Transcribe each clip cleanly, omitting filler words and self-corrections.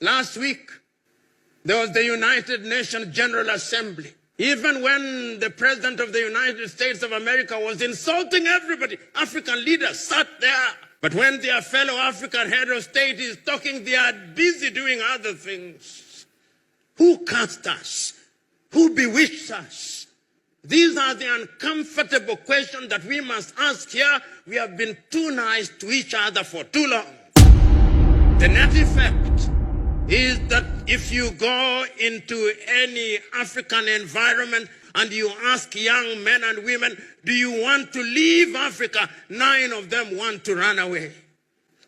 Last week, there was the United Nations General Assembly. Even when the President of the United States of America was insulting everybody, African leaders sat there. But when their fellow African head of state is talking, they are busy doing other things. Who cast us? Who bewitched us? These are the uncomfortable questions that we must ask here. We have been too nice to each other for too long. The net effect is that if you go into any African environment and you ask young men and women, do you want to leave Africa? 9 of them want to run away.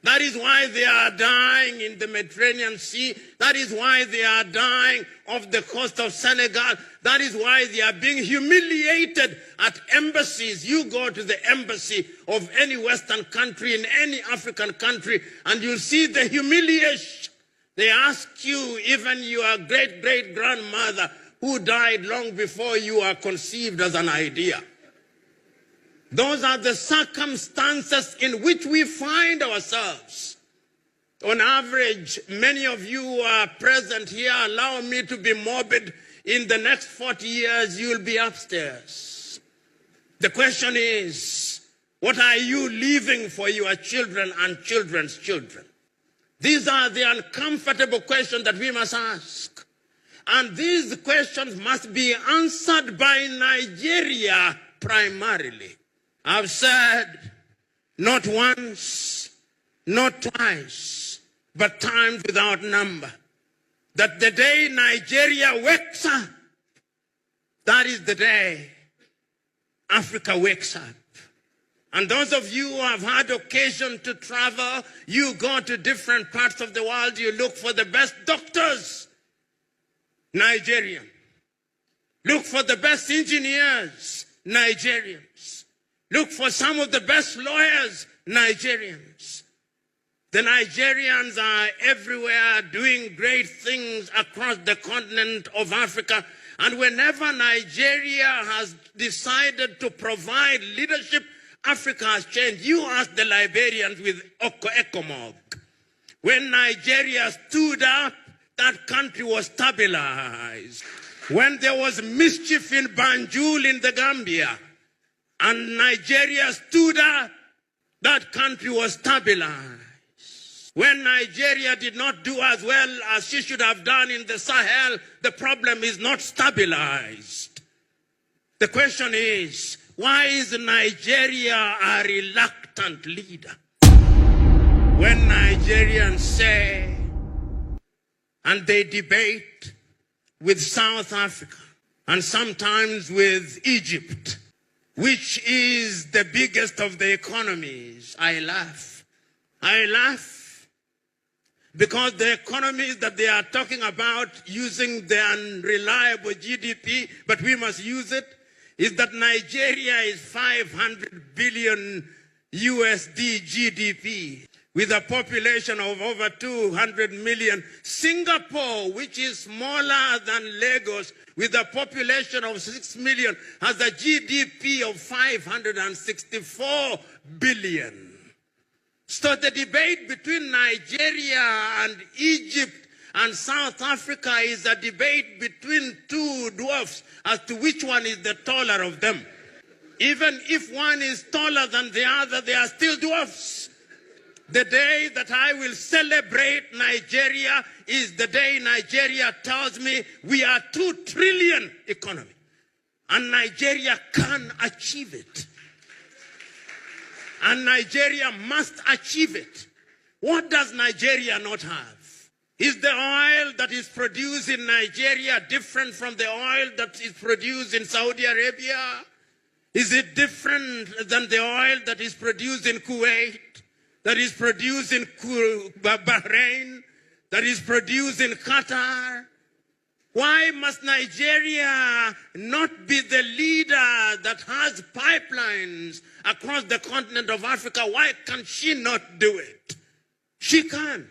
That is why they are dying in the Mediterranean Sea. That is why they are dying off the coast of Senegal. That is why they are being humiliated at embassies. You go to the embassy of any Western country in any African country and you'll see the humiliation. They ask you, even your great-great-grandmother who died long before you are conceived as an idea. Those are the circumstances in which we find ourselves. On average, many of you who are present here, allow me to be morbid, in the next 40 years you'll be upstairs. The question is, what are you leaving for your children and children's children? These are the uncomfortable questions that we must ask. And these questions must be answered by Nigeria primarily. I've said not once, not twice, but times without number, that the day Nigeria wakes up, that is the day Africa wakes up. And those of you who have had occasion to travel, you go to different parts of the world, you look for the best doctors, Nigerian. Look for the best engineers, Nigerians. Look for some of the best lawyers, Nigerians. The Nigerians are everywhere doing great things across the continent of Africa. And whenever Nigeria has decided to provide leadership, Africa has changed. You ask the Liberians with ECOMOG. When Nigeria stood up, that country was stabilized. When there was mischief in Banjul in the Gambia, and Nigeria stood up, that country was stabilized. When Nigeria did not do as well as she should have done in the Sahel, the problem is not stabilized. The question is, why is Nigeria a reluctant leader? When Nigerians say, and they debate with South Africa, and sometimes with Egypt, which is the biggest of the economies, I laugh. I laugh because the economies that they are talking about using the unreliable GDP, but we must use it, is that Nigeria is 500 billion USD GDP with a population of over 200 million. Singapore, which is smaller than Lagos, with a population of 6 million, has a GDP of 564 billion. So the debate between Nigeria and Egypt and South Africa is a debate between two dwarfs as to which one is the taller of them. Even if one is taller than the other, they are still dwarfs. The day that I will celebrate Nigeria is the day Nigeria tells me we are 2 trillion economy. And Nigeria can achieve it. And Nigeria must achieve it. What does Nigeria not have? Is the oil that is produced in Nigeria different from the oil that is produced in Saudi Arabia? Is it different than the oil that is produced in Kuwait, that is produced in Bahrain, that is produced in Qatar? Why must Nigeria not be the leader that has pipelines across the continent of Africa? Why can she not do it? She can.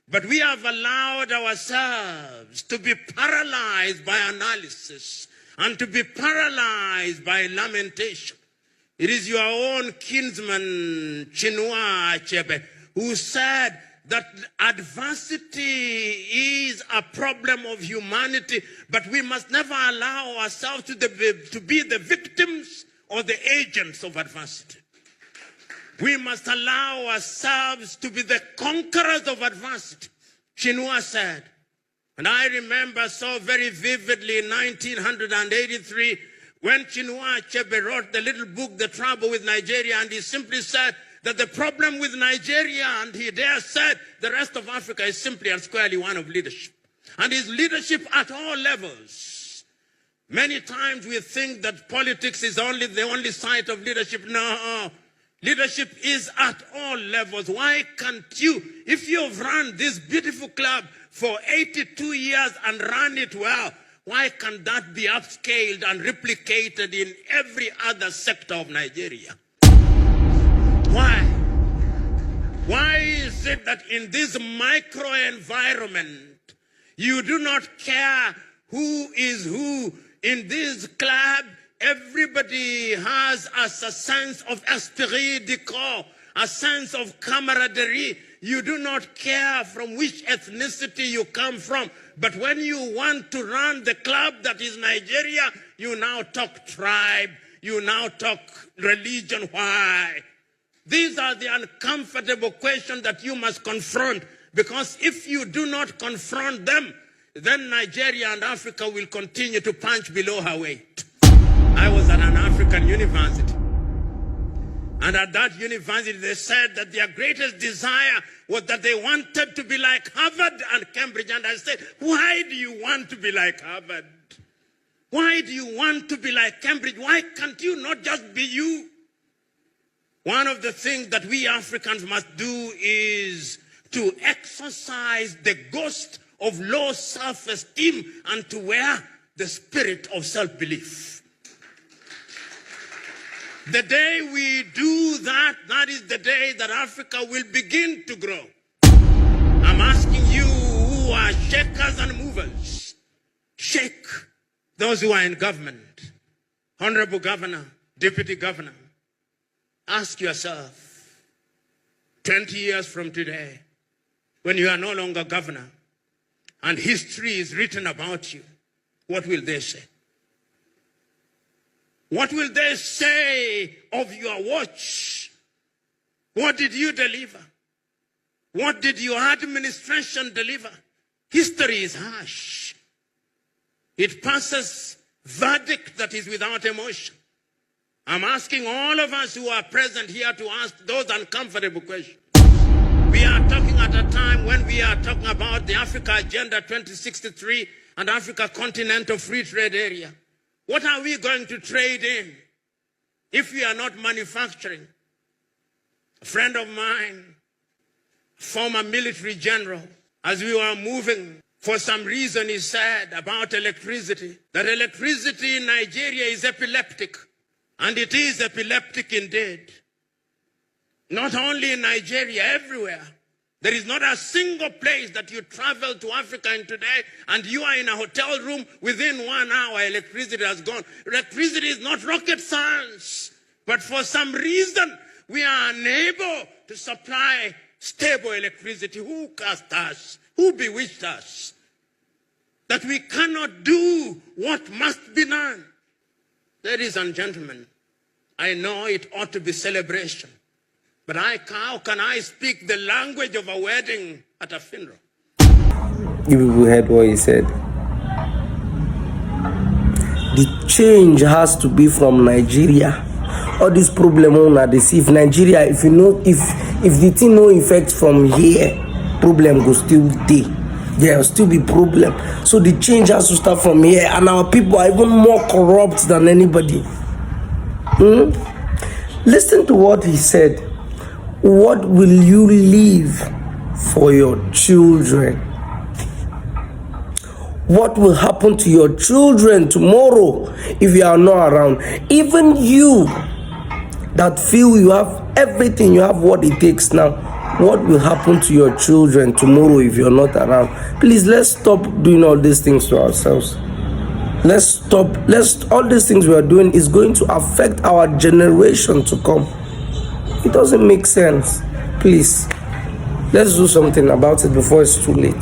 But we have allowed ourselves to be paralyzed by analysis and to be paralyzed by lamentation. It is your own kinsman, Chinua Achebe, who said that adversity is a problem of humanity, but we must never allow ourselves to be the victims or the agents of adversity. We must allow ourselves to be the conquerors of adversity. Chinua said, and I remember so very vividly in 1983, when Chinua Achebe wrote the little book, The Trouble with Nigeria, and he simply said that the problem with Nigeria, and he there said the rest of Africa, is simply and squarely one of leadership. And his leadership at all levels. Many times we think that politics is the only site of leadership. No. Leadership is at all levels. Why can't you, if you've run this beautiful club for 82 years and run it well, why can't that be upscaled and replicated in every other sector of Nigeria? Why? Why is it that in this micro environment, you do not care who is who in this club? Everybody has a sense of esprit de corps, a sense of camaraderie. You do not care from which ethnicity you come from. But when you want to run the club that is Nigeria, you now talk tribe, you now talk religion. Why? These are the uncomfortable questions that you must confront, because if you do not confront them, then Nigeria and Africa will continue to punch below her weight. I was at an African university, and at that university they said that their greatest desire was that they wanted to be like Harvard and Cambridge. And I said, why do you want to be like Harvard? Why do you want to be like Cambridge? Why can't you not just be you? One of the things that we Africans must do is to exercise the ghost of low self-esteem and to wear the spirit of self-belief. The day we do that, that is the day that Africa will begin to grow. I'm asking you who are shakers and movers, shake those who are in government. Honorable Governor, Deputy Governor, ask yourself, 20 years from today, when you are no longer governor and history is written about you, what will they say? What will they say of your watch? What did you deliver? What did your administration deliver? History is harsh. It passes verdict that is without emotion. I'm asking all of us who are present here to ask those uncomfortable questions. We are talking at a time when we are talking about the Africa Agenda 2063 and Africa Continental Free Trade Area. What are we going to trade in if we are not manufacturing? A friend of mine, former military general, as we were moving, for some reason he said about electricity, that electricity in Nigeria is epileptic. And it is epileptic indeed. Not only in Nigeria, everywhere. There is not a single place that you travel to Africa in today and you are in a hotel room, within 1 hour electricity has gone. Electricity is not rocket science. But for some reason, we are unable to supply stable electricity. Who cast us? Who bewitched us? That we cannot do what must be done. Ladies and gentlemen, I know it ought to be celebration. But how can I speak the language of a wedding at a funeral? You people heard what he said. The change has to be from Nigeria. All this problem on this, if Nigeria, if you know, if the thing no effect from here, problem go still dey. There will still be problem. So the change has to start from here, and our people are even more corrupt than anybody. Listen to what he said. What will you leave for your children? What will happen to your children tomorrow if you are not around? Even you that feel you have everything, you have what it takes now, what will happen to your children tomorrow if you're not around? Please, let's stop doing all these things to ourselves. Let's stop. All these things we are doing is going to affect our generation to come. It doesn't make sense. Please. Let's do something about it before it's too late.